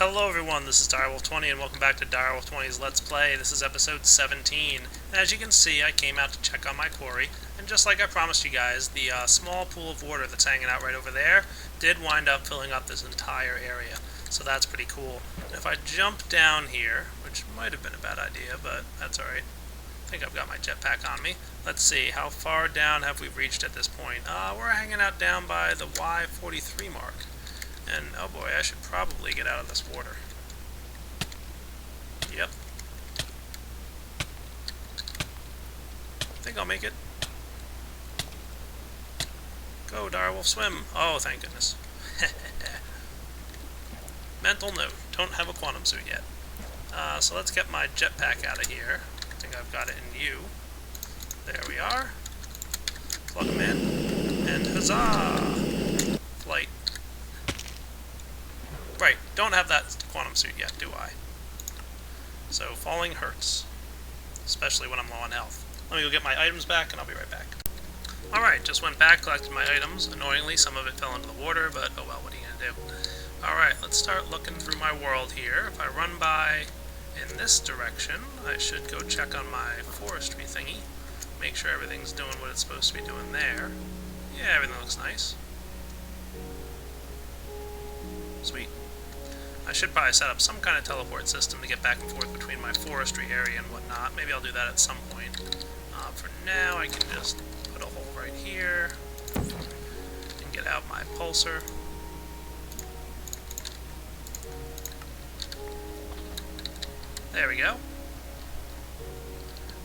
Hello everyone, this is Direwolf20 and welcome back to Direwolf20's Let's Play. This is episode 17. And as you can see, I came out to check on my quarry, and just like I promised you guys, the small pool of water that's hanging out right over there did wind up filling up this entire area. So that's pretty cool. And if I jump down here, which might have been a bad idea, but that's alright. I think I've got my jetpack on me. Let's see, how far down have we reached at this point? We're hanging out down by the Y43 mark. And, oh boy, I should probably get out of this water. Yep. I think I'll make it. Go, Direwolf, swim! Oh, thank goodness. Mental note, don't have a quantum suit yet. So let's get my jetpack out of here. I think I've got it in U. There we are. Plug them in. And huzzah! Flight. Right, don't have that quantum suit yet, do I? So, falling hurts. Especially when I'm low on health. Let me go get my items back, and I'll be right back. Alright, just went back, collected my items. Annoyingly, some of it fell into the water, but oh well, what are you gonna do? Alright, let's start looking through my world here. If I run by in this direction, I should go check on my forestry thingy. Make sure everything's doing what it's supposed to be doing there. Yeah, everything looks nice. Sweet. I should probably set up some kind of teleport system to get back and forth between my forestry area and whatnot. Maybe I'll do that at some point. For now, I can just put a hole right here and get out my pulsar. There we go.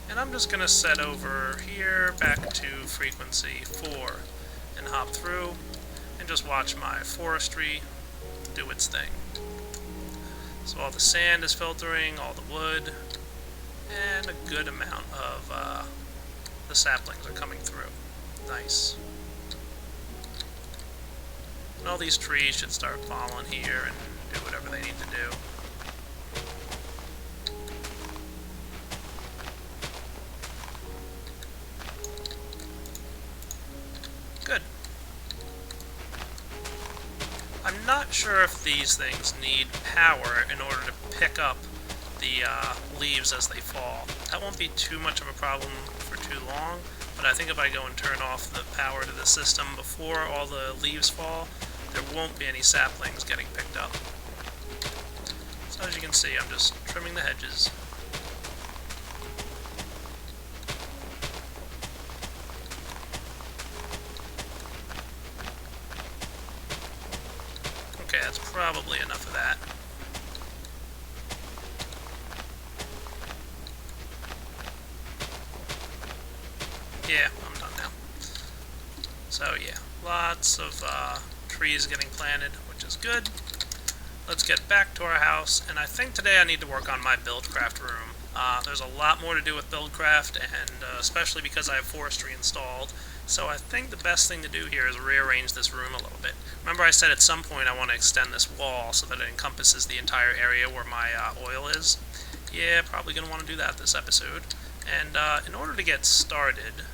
And I'm just going to set over here back to frequency 4 and hop through and just watch my forestry do its thing. So all the sand is filtering, all the wood, and a good amount of the saplings are coming through. Nice. And all these trees should start falling here and do whatever they need to do. Good. I'm not sure if these things need power in order to pick up the leaves as they fall. That won't be too much of a problem for too long, but I think if I go and turn off the power to the system before all the leaves fall, there won't be any saplings getting picked up. So as you can see, I'm just trimming the hedges. Okay, that's probably enough of that. Yeah, I'm done now. So yeah, lots of trees getting planted, which is good. Let's get back to our house, and I think today I need to work on my Buildcraft Room. There's a lot more to do with Buildcraft, and especially because I have Forestry installed. So I think the best thing to do here is rearrange this room a little bit. Remember I said at some point I want to extend this wall so that it encompasses the entire area where my oil is? Yeah, probably going to want to do that this episode. And in order to get started,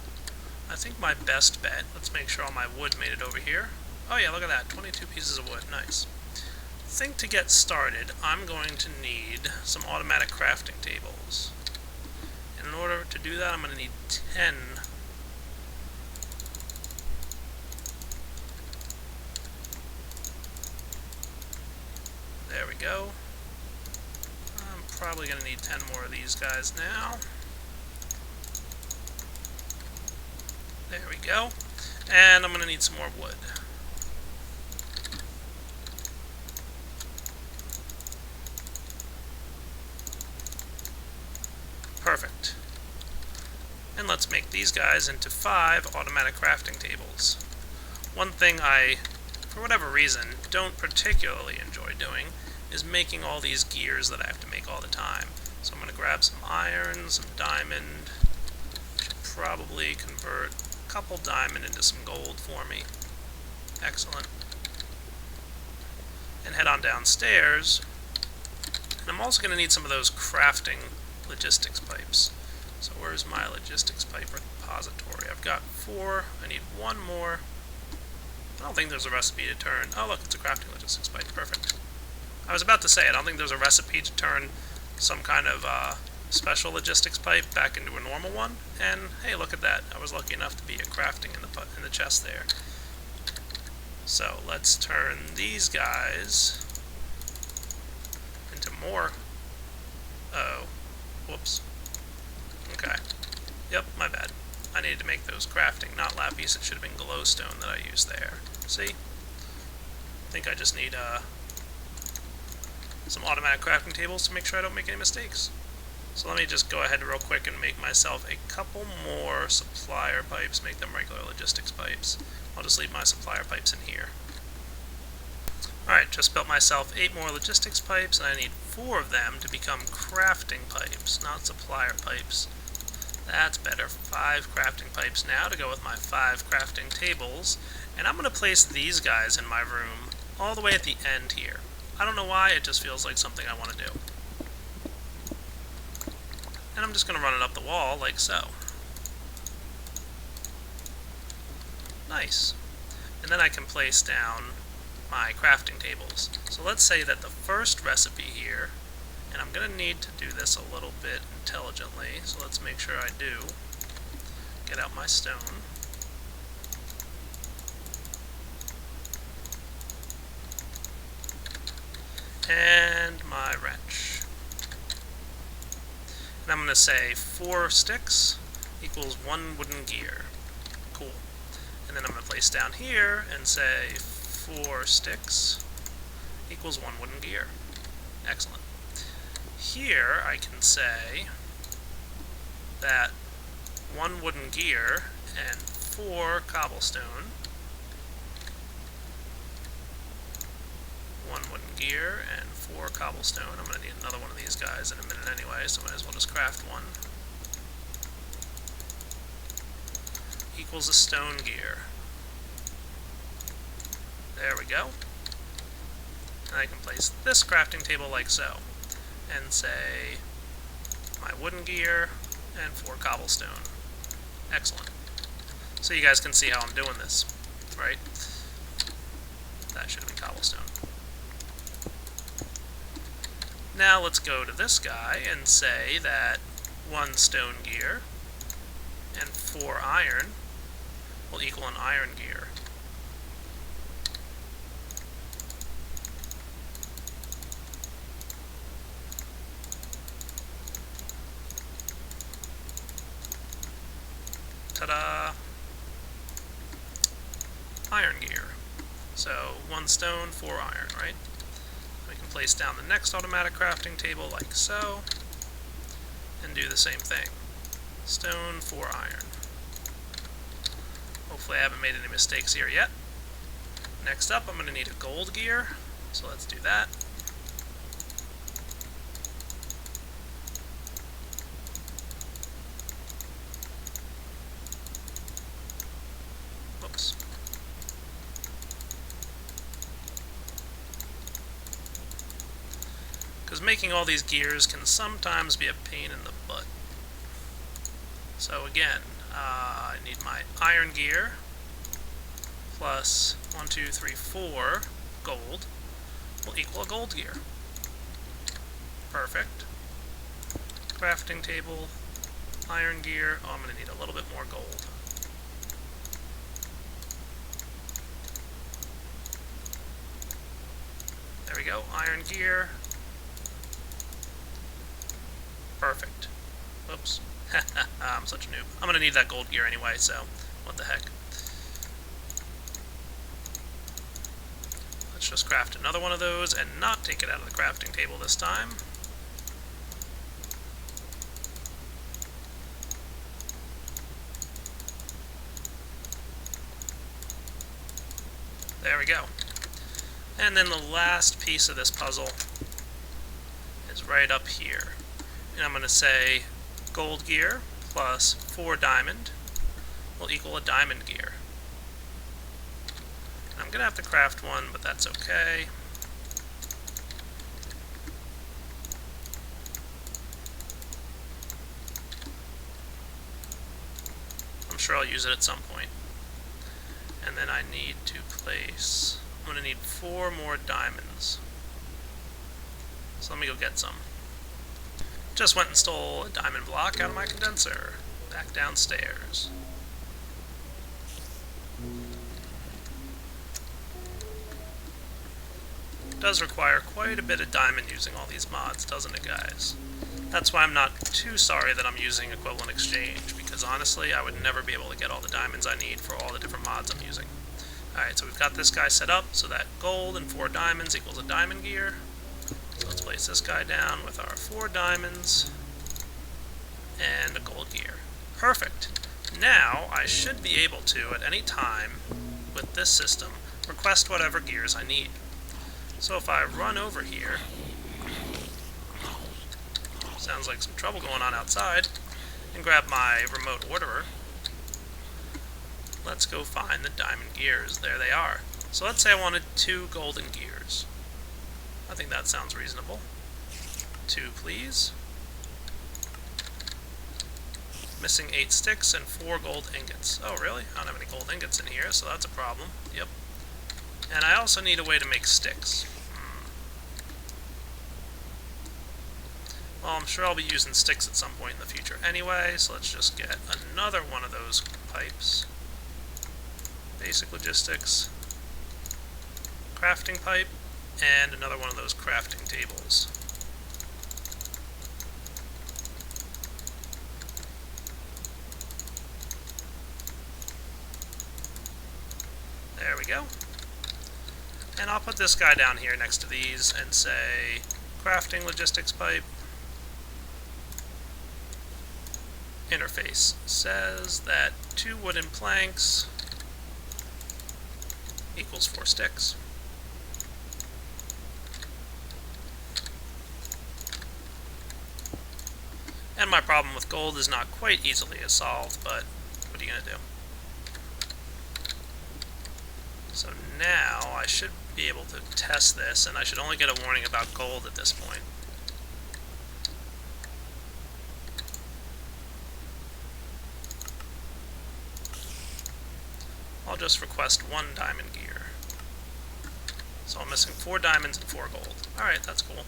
I think my best bet, let's make sure all my wood made it over here. Oh yeah, look at that, 22 pieces of wood, nice. I think to get started, I'm going to need some automatic crafting tables. And in order to do that, I'm going to need 10. There we go. I'm probably going to need 10 more of these guys now. There we go. And I'm going to need some more wood. Perfect. And let's make these guys into 5 automatic crafting tables. One thing I, for whatever reason, don't particularly enjoy doing is making all these gears that I have to make all the time. So I'm going to grab some iron, some diamond. Should probably convert a couple diamond into some gold for me. Excellent. And head on downstairs. And I'm also going to need some of those crafting logistics pipes. So where's my logistics pipe repository? I've got 4. I need 1 more. I don't think there's a recipe to turn. Oh look, it's a crafting logistics pipe. Perfect. I was about to say, I don't think there's a recipe to turn some kind of special logistics pipe back into a normal one. And hey, look at that. I was lucky enough to be a crafting in the chest there. So let's turn these guys into more. Oh, whoops. Okay. Yep, my bad. I needed to make those crafting, not lapis. It should have been glowstone that I used there. See? I think I just need some automatic crafting tables to make sure I don't make any mistakes. So let me just go ahead real quick and make myself a couple more supplier pipes, make them regular logistics pipes. I'll just leave my supplier pipes in here. Alright, just built myself 8 more logistics pipes, and I need 4 of them to become crafting pipes, not supplier pipes. That's better. 5 crafting pipes now to go with my 5 crafting tables, and I'm going to place these guys in my room all the way at the end here. I don't know why, it just feels like something I want to do. And I'm just going to run it up the wall like so. Nice. And then I can place down my crafting tables. So let's say that the first recipe here, and I'm going to need to do this a little bit intelligently, so let's make sure I do. Get out my stone. And my wrench. And I'm going to say 4 sticks equals 1 wooden gear. Cool. And then I'm going to place down here and say 4 sticks equals 1 wooden gear. Excellent. Here I can say that 1 wooden gear and 4 cobblestone. 1 wooden gear and 4 cobblestone. I'm going to need another one of these guys in a minute anyway, so I might as well just craft one. Equals a stone gear. There we go. And I can place this crafting table like so. And say my wooden gear and 4 cobblestone. Excellent. So you guys can see how I'm doing this, right? That should have been cobblestone. Now let's go to this guy and say that 1 stone gear and 4 iron will equal an iron gear. Ta-da! Iron gear. So 1 stone, 4 iron, right? We can place down the next automatic crafting table like so, and do the same thing. Stone, 4 iron. Hopefully I haven't made any mistakes here yet. Next up, I'm going to need a gold gear, so let's do that. Oops. Because making all these gears can sometimes be a pain in the butt. So again, I need my iron gear plus 1, 2, 3, 4 gold will equal a gold gear. Perfect. Crafting table, iron gear. Oh, I'm going to need a little bit more gold. There we go, iron gear. Perfect. Oops. I'm such a noob. I'm going to need that gold gear anyway, so what the heck. Let's just craft another one of those and not take it out of the crafting table this time. There we go. And then the last piece of this puzzle is right up here. And I'm going to say gold gear plus 4 diamond will equal a diamond gear. And I'm going to have to craft one, but that's okay. I'm sure I'll use it at some point. And then I need to place, I'm going to need 4 more diamonds. So let me go get some. Just went and stole a diamond block out of my condenser. Back downstairs. It does require quite a bit of diamond using all these mods, doesn't it, guys? That's why I'm not too sorry that I'm using Equivalent Exchange, because honestly, I would never be able to get all the diamonds I need for all the different mods I'm using. Alright, so we've got this guy set up so that gold and 4 diamonds equals a diamond gear. So let's place this guy down with our 4 diamonds and a gold gear. Perfect. Now, I should be able to, at any time, with this system, request whatever gears I need. So if I run over here, sounds like some trouble going on outside, and grab my remote orderer, let's go find the diamond gears. There they are. So let's say I wanted 2 golden gears. I think that sounds reasonable. 2, please. Missing 8 sticks and 4 gold ingots. Oh, really? I don't have any gold ingots in here, so that's a problem. Yep. And I also need a way to make sticks. Well, I'm sure I'll be using sticks at some point in the future anyway, so let's just get another one of those pipes. Basic logistics. Crafting pipe, and another one of those crafting tables. There we go. And I'll put this guy down here next to these and say crafting logistics pipe. Interface says that 2 wooden planks equals 4 sticks. And my problem with gold is not quite easily solved, but what are you going to do? So now I should be able to test this, and I should only get a warning about gold at this point. I'll just request 1 diamond gear. So I'm missing 4 diamonds and 4 gold. Alright, that's cool.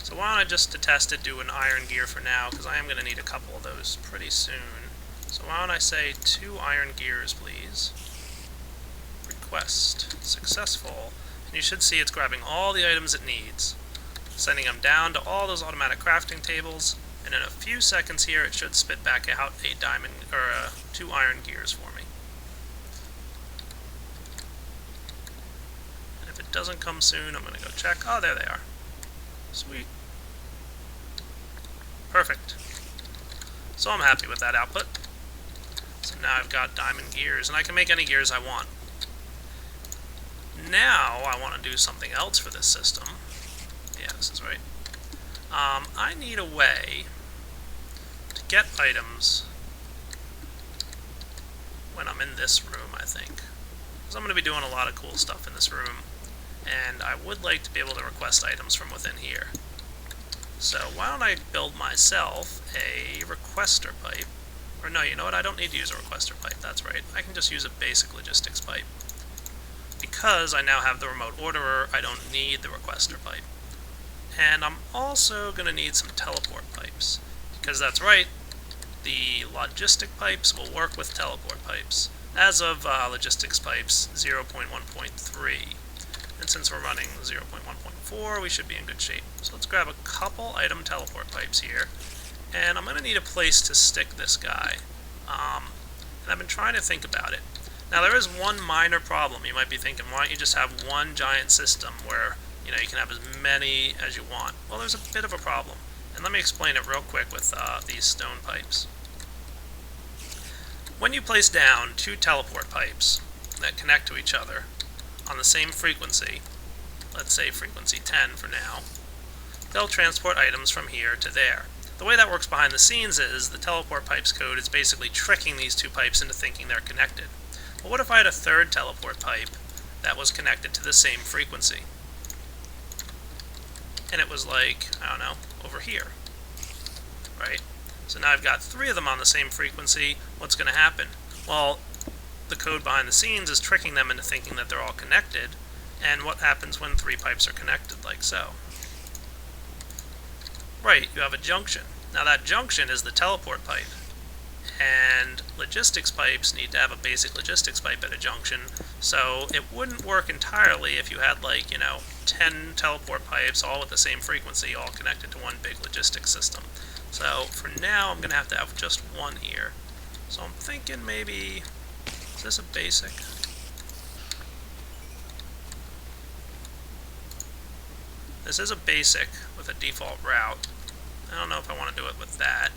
So why don't I just, to test it, do an iron gear for now, because I am going to need a couple of those pretty soon. So why don't I say 2 iron gears, please. Request successful. And you should see it's grabbing all the items it needs, sending them down to all those automatic crafting tables, and in a few seconds here it should spit back out a diamond, or 2 iron gears for me. And if it doesn't come soon, I'm going to go check. Oh, there they are. Sweet. Perfect. So I'm happy with that output. So now I've got diamond gears, and I can make any gears I want. Now I want to do something else for this system. Yeah, this is right. I need a way to get items when I'm in this room, I think. Because I'm going to be doing a lot of cool stuff in this room, and I would like to be able to request items from within here. So why don't I build myself a requester pipe? Or no, you know what? I don't need to use a requester pipe. That's right. I can just use a basic logistics pipe. Because I now have the remote orderer, I don't need the requester pipe. And I'm also going to need some teleport pipes. Because that's right, the logistic pipes will work with teleport pipes. As of logistics pipes 0.1.3. And since we're running 0.1.4, we should be in good shape. So let's grab a couple item teleport pipes here. And I'm going to need a place to stick this guy. And I've been trying to think about it. Now there is one minor problem. You might be thinking, why don't you just have one giant system where you can have as many as you want? Well, there's a bit of a problem. And let me explain it real quick with these stone pipes. When you place down 2 teleport pipes that connect to each other on the same frequency, let's say frequency 10 for now, they'll transport items from here to there. The way that works behind the scenes is the teleport pipes code is basically tricking these 2 pipes into thinking they're connected. But what if I had a 3rd teleport pipe that was connected to the same frequency? And it was like, I don't know, over here, right? So now I've got 3 of them on the same frequency. What's going to happen? Well, the code behind the scenes is tricking them into thinking that they're all connected. And what happens when 3 pipes are connected, like so? Right, you have a junction. Now that junction is the teleport pipe. And logistics pipes need to have a basic logistics pipe at a junction, so it wouldn't work entirely if you had, like, 10 teleport pipes all with the same frequency, all connected to one big logistics system. So for now, I'm going to have just one here. So I'm thinking maybe, is this a basic? This is a basic with a default route. I don't know if I want to do it with that.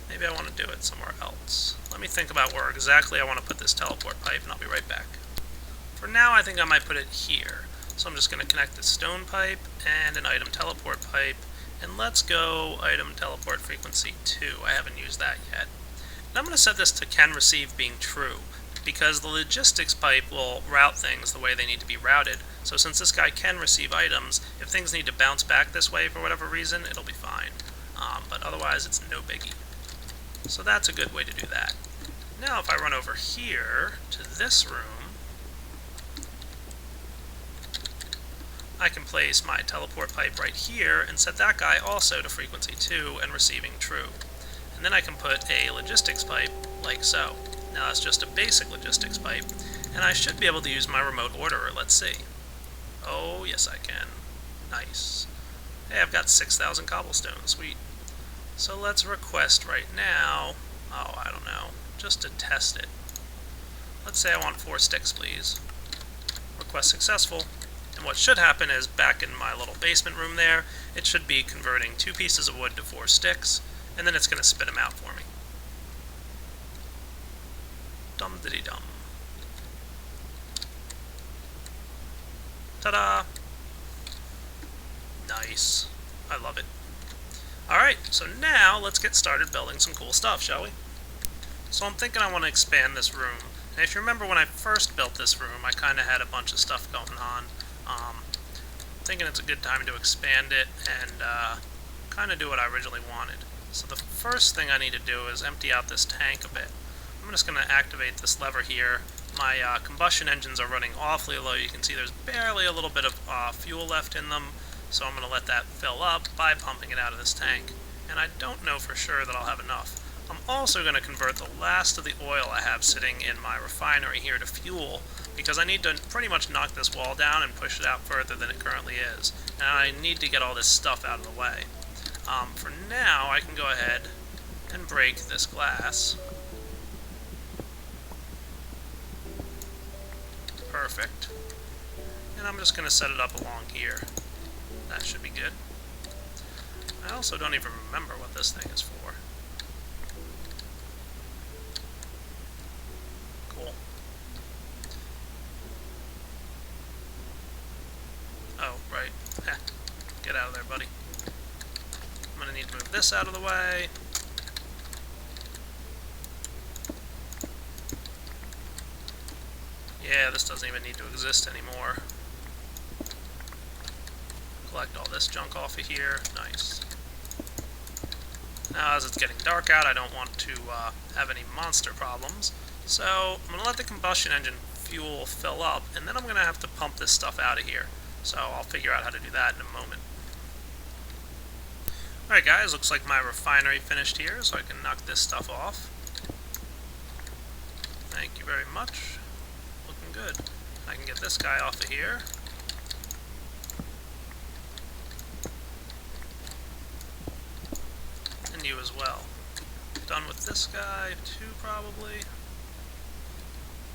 Maybe I want to do it somewhere else. Let me think about where exactly I want to put this teleport pipe, and I'll be right back. For now, I think I might put it here. So I'm just going to connect the stone pipe and an item teleport pipe, and let's go item teleport frequency 2. I haven't used that yet. And I'm going to set this to can receive being true, because the logistics pipe will route things the way they need to be routed. So since this guy can receive items, if things need to bounce back this way for whatever reason, it'll be fine. But otherwise, it's no biggie. So that's a good way to do that. Now if I run over here to this room, I can place my teleport pipe right here and set that guy also to frequency 2 and receiving true. And then I can put a logistics pipe like so. Now that's just a basic logistics pipe, and I should be able to use my remote orderer. Let's see. Oh, yes I can. Nice. Hey, I've got 6,000 cobblestone. Sweet. So let's request right now, oh, I don't know, just to test it. Let's say I want 4 sticks, please. Request successful. And what should happen is, back in my little basement room there, it should be converting 2 pieces of wood to 4 sticks, and then it's going to spit them out for me. Dum-diddy-dum. Ta-da! Nice. I love it. Alright, so now let's get started building some cool stuff, shall we? So I'm thinking I want to expand this room. And if you remember when I first built this room, I kind of had a bunch of stuff going on. Thinking it's a good time to expand it and kind of do what I originally wanted. So the first thing I need to do is empty out this tank a bit. I'm just going to activate this lever here. My combustion engines are running awfully low. You can see there's barely a little bit of fuel left in them. So I'm going to let that fill up by pumping it out of this tank. And I don't know for sure that I'll have enough. I'm also going to convert the last of the oil I have sitting in my refinery here to fuel, because I need to pretty much knock this wall down and push it out further than it currently is. And I need to get all this stuff out of the way. For now, I can go ahead and break this glass. Perfect. And I'm just going to set it up along here. That should be good. I also don't even remember what this thing is for. Cool. Oh, right. Heh. Get out of there, buddy. I'm going to need to move this out of the way. Yeah, this doesn't even need to exist anymore. Collect all this junk off of here. Nice. Now, as it's getting dark out, I don't want to have any monster problems. So, I'm going to let the combustion engine fuel fill up, and then I'm going to have to pump this stuff out of here. So, I'll figure out how to do that in a moment. Alright guys, looks like my refinery finished here, so I can knock this stuff off. Thank you very much. Looking good. I can get this guy off of here. And you as well. Done with this guy, too, probably.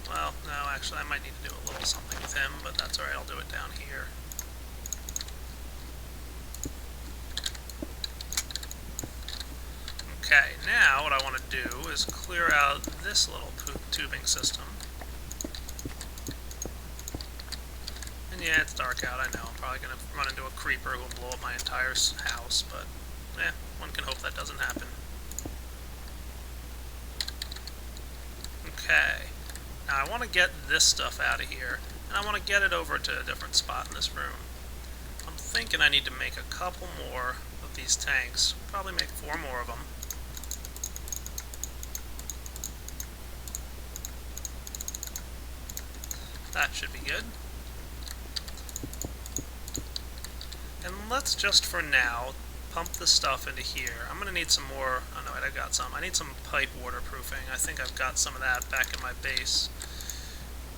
Well, no, actually, I might need to do a little something with him, but that's alright, I'll do it down here. Okay, now what I want to do is clear out this little tubing system. And yeah, it's dark out, I know. I'm probably going to run into a creeper who will blow up my entire house, but one can hope that doesn't happen. Okay, now I want to get this stuff out of here, and I want to get it over to a different spot in this room. I'm thinking I need to make a couple more of these tanks, probably make 4 more of them. That should be good. And let's just, for now, pump the stuff into here. I'm going to need some more... Oh, no, wait, I got some. I need some pipe waterproofing. I think I've got some of that back in my base.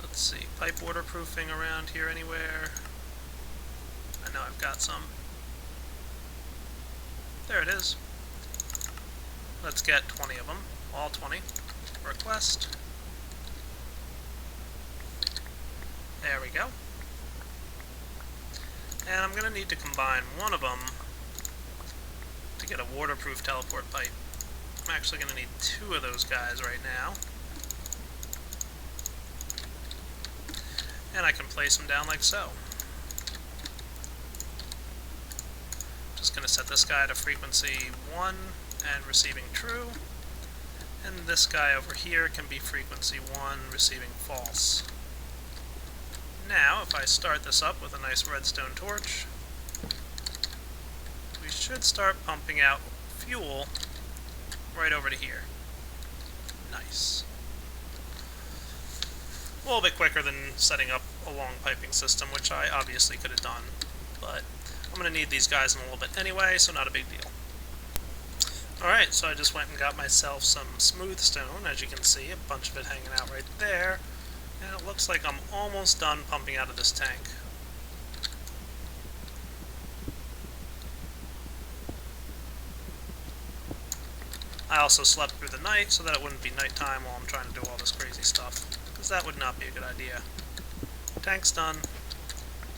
Let's see. Pipe waterproofing around here anywhere? I know I've got some. There it is. Let's get 20 of them. All 20. Request. There we go. And I'm going to need to combine one of them to get a waterproof teleport pipe. I'm actually going to need 2 of those guys right now. And I can place them down like so. Just going to set this guy to frequency 1 and receiving true. And this guy over here can be frequency 1, receiving false. Now, if I start this up with a nice redstone torch, we should start pumping out fuel right over to here. Nice. A little bit quicker than setting up a long piping system, which I obviously could have done, but I'm going to need these guys in a little bit anyway, so not a big deal. Alright, so I just went and got myself some smooth stone, as you can see, a bunch of it hanging out right there. And it looks like I'm almost done pumping out of this tank. I also slept through the night so that it wouldn't be nighttime while I'm trying to do all this crazy stuff, because that would not be a good idea. Tank's done.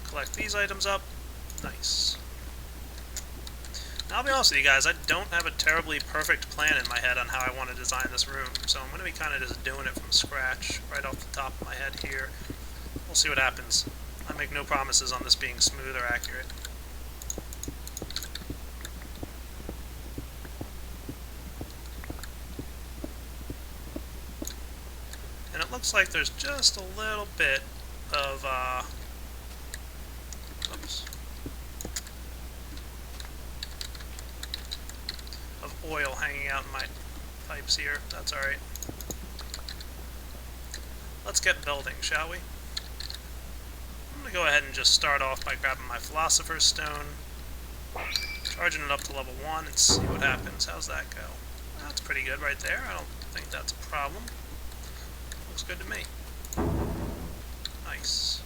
Collect these items up. Nice. Now, I'll be honest with you guys, I don't have a terribly perfect plan in my head on how I want to design this room, so I'm going to be kind of just doing it from scratch, right off the top of my head here. We'll see what happens. I make no promises on this being smooth or accurate. And it looks like there's just a little bit of, oops. Oil hanging out in my pipes here. That's alright. Let's get building, shall we? I'm going to go ahead and just start off by grabbing my Philosopher's Stone, charging it up to level 1, and see what happens. How's that go? That's pretty good right there. I don't think that's a problem. Looks good to me. Nice.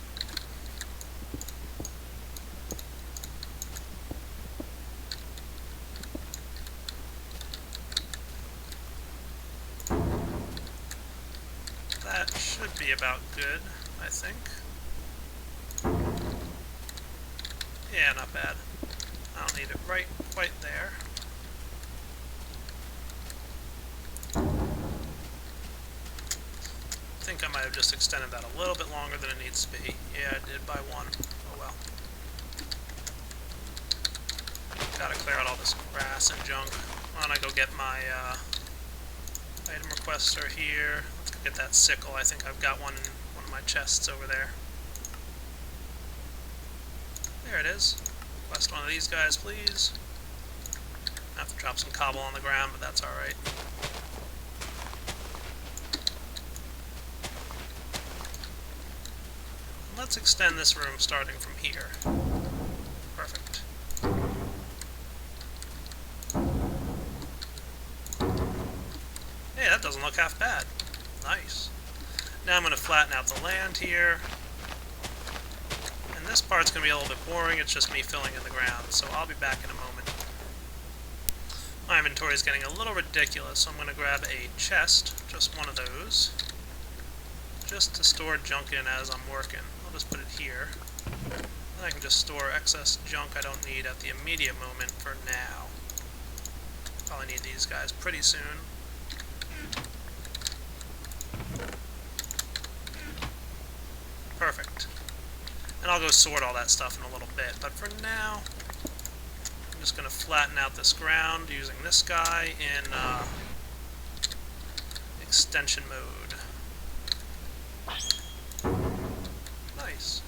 That should be about good, I think. Yeah, not bad. I don't need it right quite there. I think I might have just extended that a little bit longer than it needs to be. Yeah, I did by 1. Oh well. Gotta clear out all this grass and junk. Why don't I go get my item requester here. Let's go get that sickle. I think I've got one in one of my chests over there. There it is. Request one of these guys, please. I have to drop some cobble on the ground, but that's alright. Let's extend this room starting from here. Perfect. Hey, that doesn't look half bad. Nice. Now I'm going to flatten out the land here. And this part's going to be a little bit boring. It's just me filling in the ground, so I'll be back in a moment. My inventory is getting a little ridiculous, so I'm going to grab a chest, just one of those, just to store junk in as I'm working. I'll just put it here. And I can just store excess junk I don't need at the immediate moment for now. Probably need these guys pretty soon. Perfect. And I'll go sort all that stuff in a little bit, but for now, I'm just going to flatten out this ground using this guy in extension mode. Nice.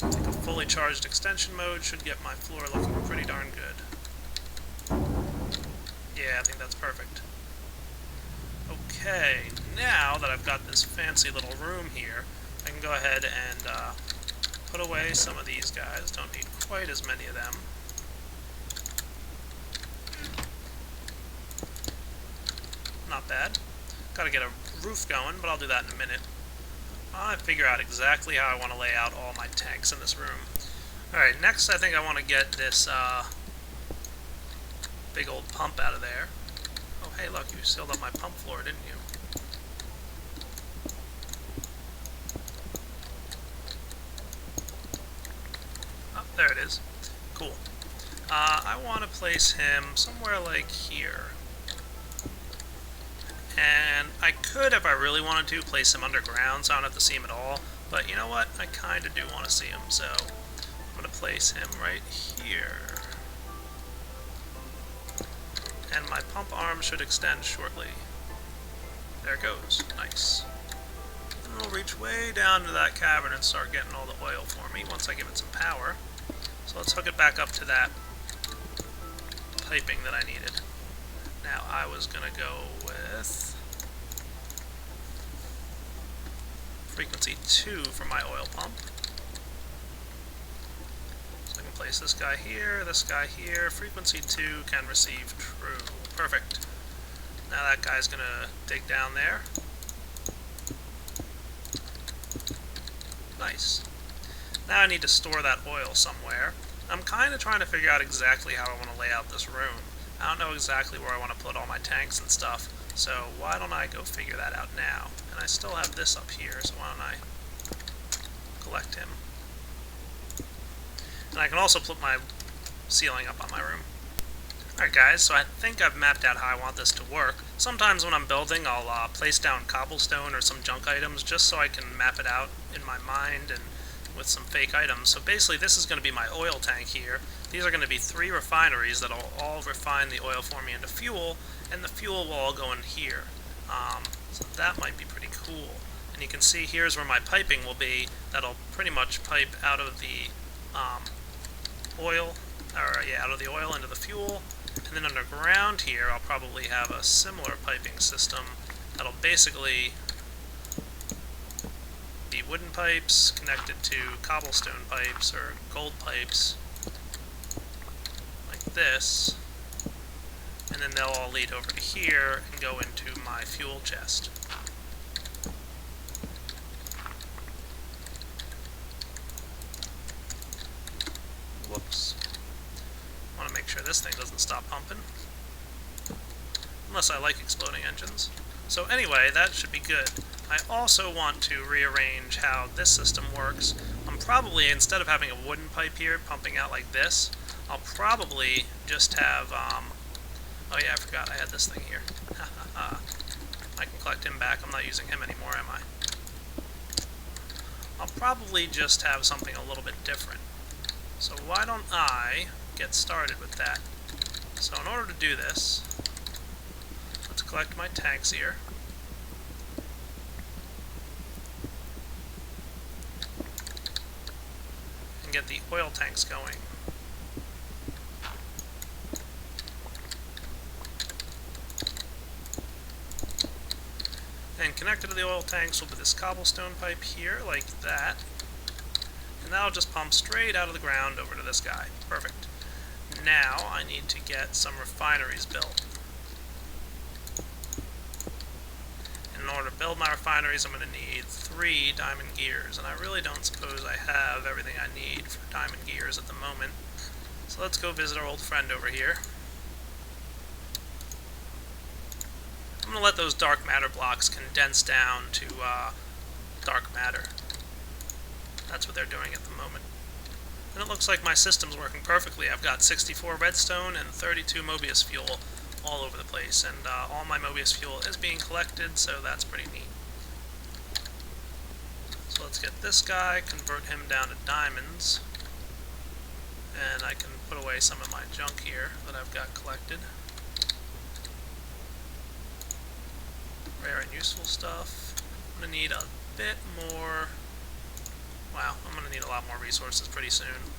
I think a fully charged extension mode should get my floor looking pretty darn good. Yeah, I think that's perfect. Okay, now that I've got this fancy little room here, I can go ahead and put away some of these guys. Don't need quite as many of them. Not bad. Gotta get a roof going, but I'll do that in a minute. I figure out exactly how I want to lay out all my tanks in this room. Alright, next I think I want to get this big old pump out of there. Oh, hey, look, you sealed up my pump floor, didn't you? Oh, there it is. Cool. I want to place him somewhere like here. And I could, if I really wanted to, place him underground so I don't have to see him at all. But you know what? I kind of do want to see him, so I'm going to place him right here. And my pump arm should extend shortly. There it goes. Nice. And we'll reach way down to that cavern and start getting all the oil for me once I give it some power. So let's hook it back up to that piping that I needed. Now I was going to go with frequency 2 for my oil pump. So I can place this guy here, frequency 2 can receive true. Perfect. Now that guy's going to dig down there. Nice. Now I need to store that oil somewhere. I'm kind of trying to figure out exactly how I want to lay out this room. I don't know exactly where I want to put all my tanks and stuff, so why don't I go figure that out now? And I still have this up here, so why don't I collect him? And I can also put my ceiling up on my room. Alright guys, so I think I've mapped out how I want this to work. Sometimes when I'm building, I'll place down cobblestone or some junk items just so I can map it out in my mind and with some fake items. So basically this is going to be my oil tank here. These are going to be 3 refineries that will all refine the oil for me into fuel, and the fuel will all go in here. So that might be pretty cool. And you can see here's where my piping will be. That'll pretty much pipe out of the oil, out of the oil into the fuel. And then underground here I'll probably have a similar piping system that'll basically be wooden pipes connected to cobblestone pipes or gold pipes like this, and then they'll all lead over to here and go into my fuel chest. Whoops. I want to make sure this thing doesn't stop pumping. Unless I like exploding engines. So anyway, that should be good. I also want to rearrange how this system works. I'm probably, instead of having a wooden pipe here pumping out like this, I'll probably just have, oh yeah, I forgot I had this thing here. I can collect him back. I'm not using him anymore, am I? I'll probably just have something a little bit different. So why don't I get started with that? So in order to do this, let's collect my tanks here. And get the oil tanks going. And connected to the oil tanks will be this cobblestone pipe here, like that. And that'll just pump straight out of the ground over to this guy. Perfect. Now I need to get some refineries built. In order to build my refineries, I'm going to need 3 diamond gears, and I really don't suppose I have everything I need for diamond gears at the moment. So let's go visit our old friend over here. I'm going to let those dark matter blocks condense down to dark matter. That's what they're doing at the moment. And it looks like my system's working perfectly. I've got 64 redstone and 32 Mobius fuel all over the place, and all my Mobius fuel is being collected, so that's pretty neat. So let's get this guy, convert him down to diamonds, and I can put away some of my junk here that I've got collected. Rare and useful stuff. I'm going to need a bit more. Wow, I'm going to need a lot more resources pretty soon.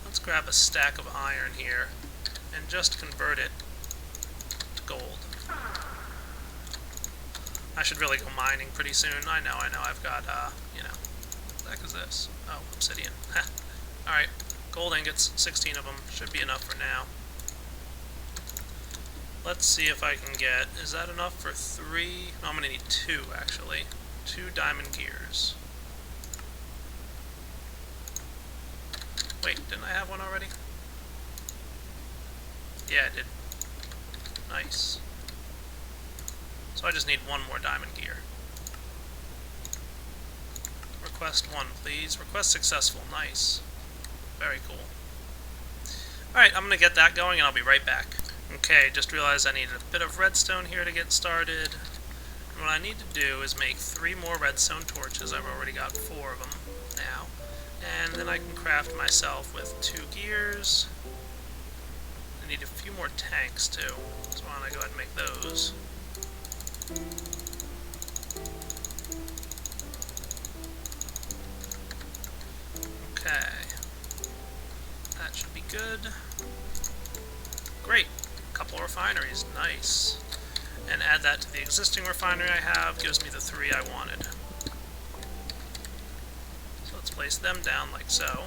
Let's grab a stack of iron here and just convert it to gold. I should really go mining pretty soon. I know, I've got, the heck is this? Oh, obsidian. Alright, gold ingots, 16 of them. Should be enough for now. Let's see if I can get... Is that enough for 3? No, I'm going to need 2, actually. 2 diamond gears. Wait, didn't I have one already? Yeah, I did. Nice. So I just need 1 more diamond gear. Request 1, please. Request successful. Nice. Very cool. Alright, I'm going to get that going and I'll be right back. Okay, just realized I needed a bit of redstone here to get started. And what I need to do is make 3 more redstone torches. I've already got 4 of them now. And then I can craft myself with 2 gears. I need a few more tanks too. So why don't I go ahead and make those. Okay. That should be good. Great. Couple refineries. Nice. And add that to the existing refinery I have. Gives me the 3 I wanted. So let's place them down like so.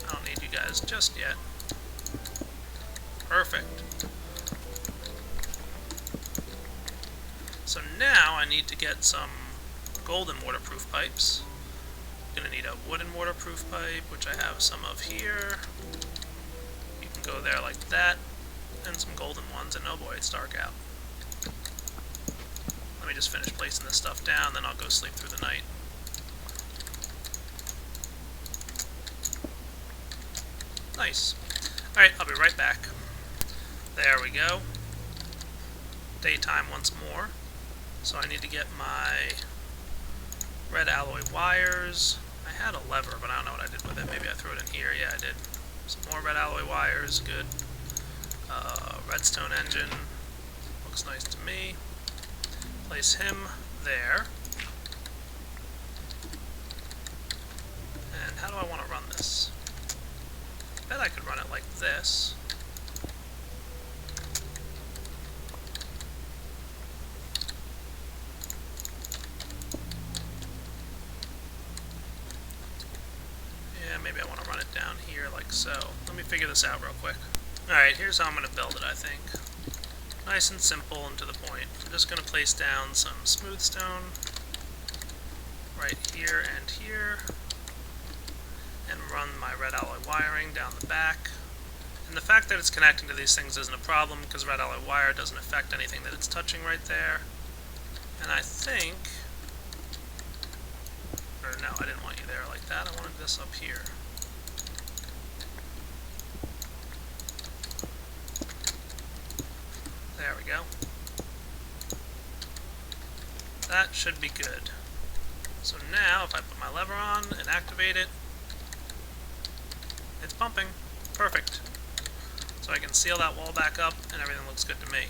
I don't need you guys just yet. Perfect. So now I need to get some golden waterproof pipes. I'm going to need a wooden waterproof pipe, which I have some of here. You can go there like that, and some golden ones, and oh boy, it's dark out. Let me just finish placing this stuff down, then I'll go sleep through the night. Nice. Alright, I'll be right back. There we go. Daytime once more. So I need to get my red alloy wires. I had a lever, but I don't know what I did with it. Maybe I threw it in here. Yeah, I did. Some more red alloy wires. Good. Redstone engine. Looks nice to me. Place him there. And how do I want to run this? I bet I could run it like this. Maybe I want to run it down here like so. Let me figure this out real quick. Alright, here's how I'm going to build it, I think. Nice and simple and to the point. I'm just going to place down some smooth stone right here and here, and run my red alloy wiring down the back. And the fact that it's connecting to these things isn't a problem, because red alloy wire doesn't affect anything that it's touching right there. And I think... Or no, I didn't want you there like that. I wanted this up here. There we go. That should be good. So now, if I put my lever on and activate it, it's pumping. Perfect. So I can seal that wall back up, and everything looks good to me.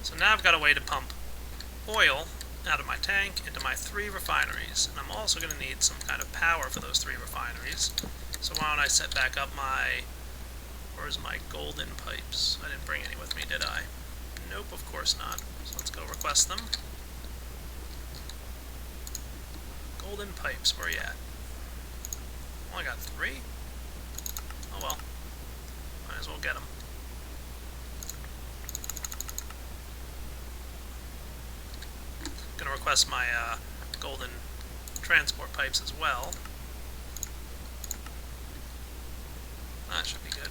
So now I've got a way to pump oil out of my tank into my 3 refineries, and I'm also going to need some kind of power for those 3 refineries. So why don't I set back up my... Where's my golden pipes? I didn't bring any with me, did I? Nope, of course not. So let's go request them. Golden pipes, where you at? Only got 3? Oh well. Might as well get them. Gonna request my golden transport pipes as well. That should be good.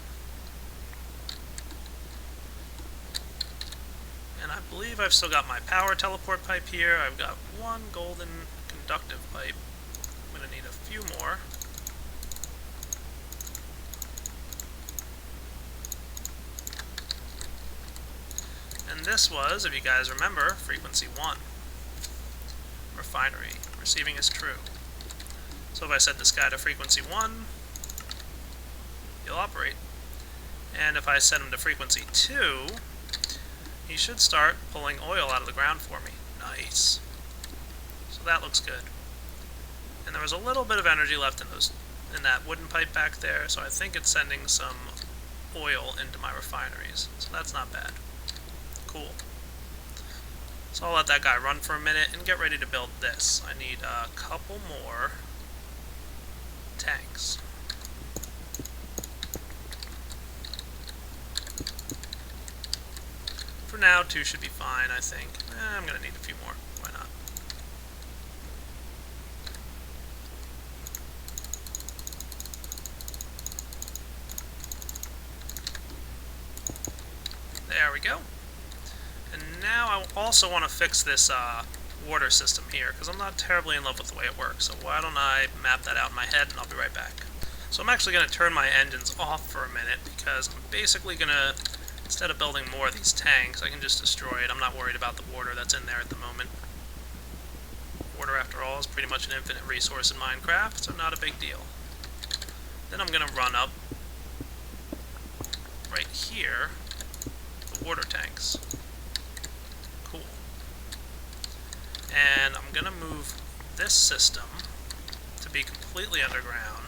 And I believe I've still got my power teleport pipe here. I've got 1 golden conductive pipe. I'm gonna need a few more. And this was, if you guys remember, frequency 1. Refinery. Receiving is true. So if I set this guy to frequency 1, he'll operate. And if I set him to frequency 2, he should start pulling oil out of the ground for me. Nice. So that looks good. And there was a little bit of energy left in that wooden pipe back there, so I think it's sending some oil into my refineries. So that's not bad. Cool. So I'll let that guy run for a minute and get ready to build this. I need a couple more tanks. For now, 2 should be fine, I think. I'm going to need a few more. Why not? There we go. And now I also want to fix this water system here, because I'm not terribly in love with the way it works. So why don't I map that out in my head, and I'll be right back. So I'm actually going to turn my engines off for a minute, because I'm basically going to, instead of building more of these tanks, I can just destroy it. I'm not worried about the water that's in there at the moment. Water, after all, is pretty much an infinite resource in Minecraft, so not a big deal. Then I'm going to run up right here the water tanks. Cool. And I'm going to move this system to be completely underground.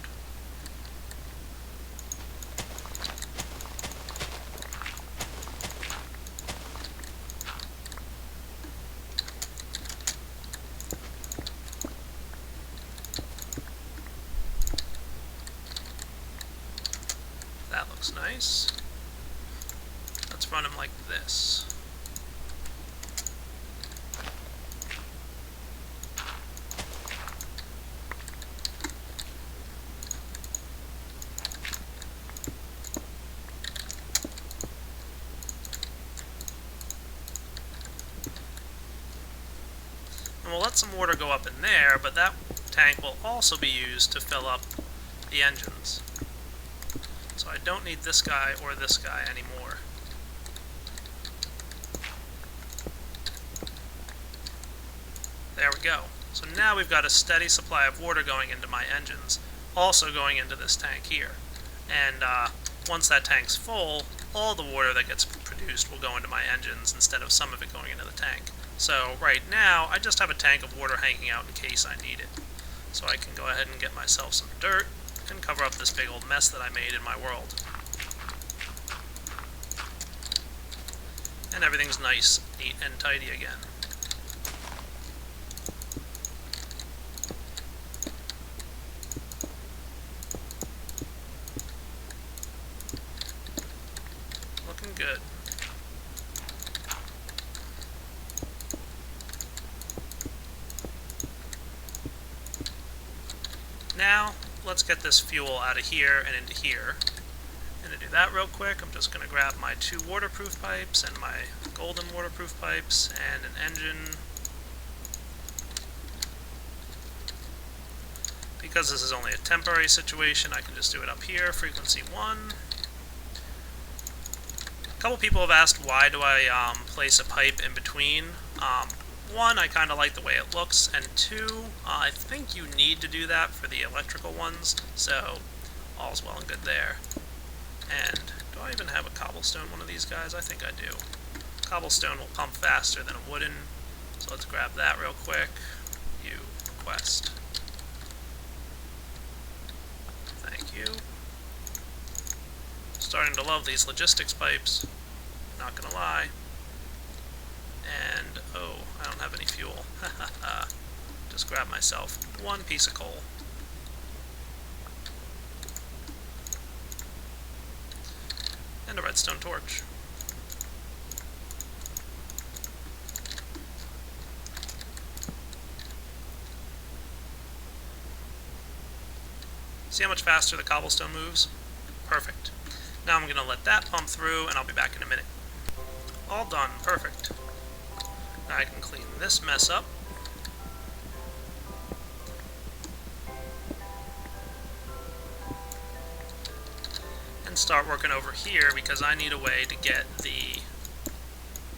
That looks nice. Let's run them like this. And we'll let some water go up in there, but that tank will also be used to fill up the engines. So I don't need this guy or this guy anymore. There we go. So now we've got a steady supply of water going into my engines, also going into this tank here. And once that tank's full, all the water that gets produced will go into my engines instead of some of it going into the tank. So right now, I just have a tank of water hanging out in case I need it. So I can go ahead and get myself some dirt and cover up this big old mess that I made in my world. And everything's nice, neat, and tidy again. Looking good. Now, let's get this fuel out of here and into here. And to do that real quick, I'm just going to grab my 2 waterproof pipes and my golden waterproof pipes and an engine. Because this is only a temporary situation, I can just do it up here, frequency 1. A couple people have asked why do I place a pipe in between. 1, I kind of like the way it looks, and 2, I think you need to do that for the electrical ones, so all's well and good there. And do I even have a cobblestone one of these guys? I think I do. Cobblestone will pump faster than a wooden, so let's grab that real quick. You request. Thank you. Starting to love these logistics pipes, not gonna lie. And, oh, I don't have any fuel. Just grab myself 1 piece of coal. And a redstone torch. See how much faster the cobblestone moves? Perfect. Now I'm going to let that pump through, and I'll be back in a minute. All done. Perfect. Now I can clean this mess up. And start working over here, because I need a way to get the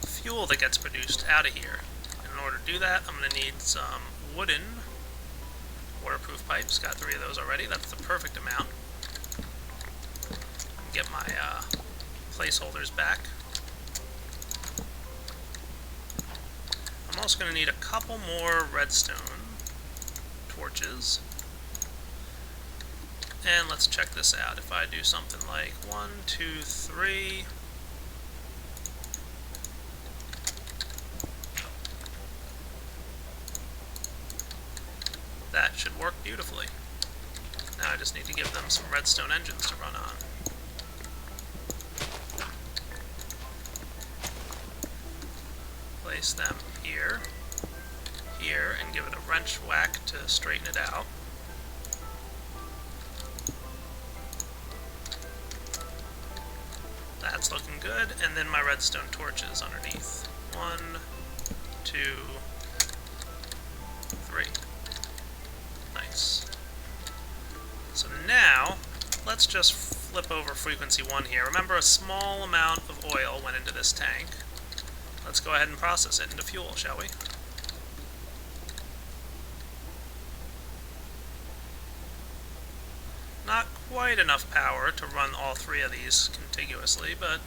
fuel that gets produced out of here. And in order to do that, I'm going to need some wooden waterproof pipes. Got 3 of those already. That's the perfect amount. Get my placeholders back. I'm also going to need a couple more redstone torches. And let's check this out. If I do something like 1, 2, 3. should work beautifully. Now I just need to give them some redstone engines to run on. Place them here, here, and give it a wrench whack to straighten it out. That's looking good, and then my redstone torches underneath. 1, 2, 3. Nice. So now, let's just flip over frequency 1 here. Remember, a small amount of oil went into this tank. Let's go ahead and process it into fuel, shall we? Not quite enough power to run all 3 of these contiguously, but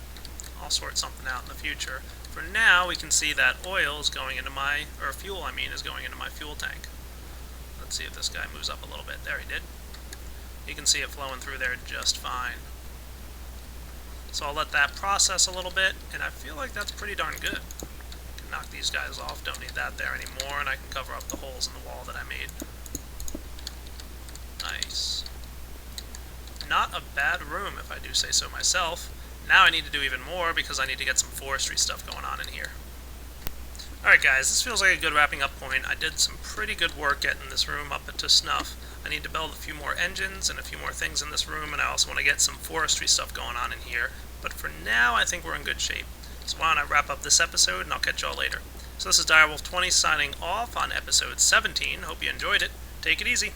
I'll sort something out in the future. For now, we can see that oil is going into my, or fuel I mean, is going into my fuel tank. Let's see if this guy moves up a little bit. There he did. You can see it flowing through there just fine. So I'll let that process a little bit, and I feel like that's pretty darn good. I can knock these guys off, don't need that there anymore, and I can cover up the holes in the wall that I made. Nice. Not a bad room, if I do say so myself. Now I need to do even more, because I need to get some forestry stuff going on in here. Alright guys, this feels like a good wrapping up point. I did some pretty good work getting this room up to snuff. I need to build a few more engines and a few more things in this room, and I also want to get some forestry stuff going on in here. But for now, I think we're in good shape. So why don't I wrap up this episode, and I'll catch y'all later. So this is Direwolf20's signing off on episode 17. Hope you enjoyed it. Take it easy.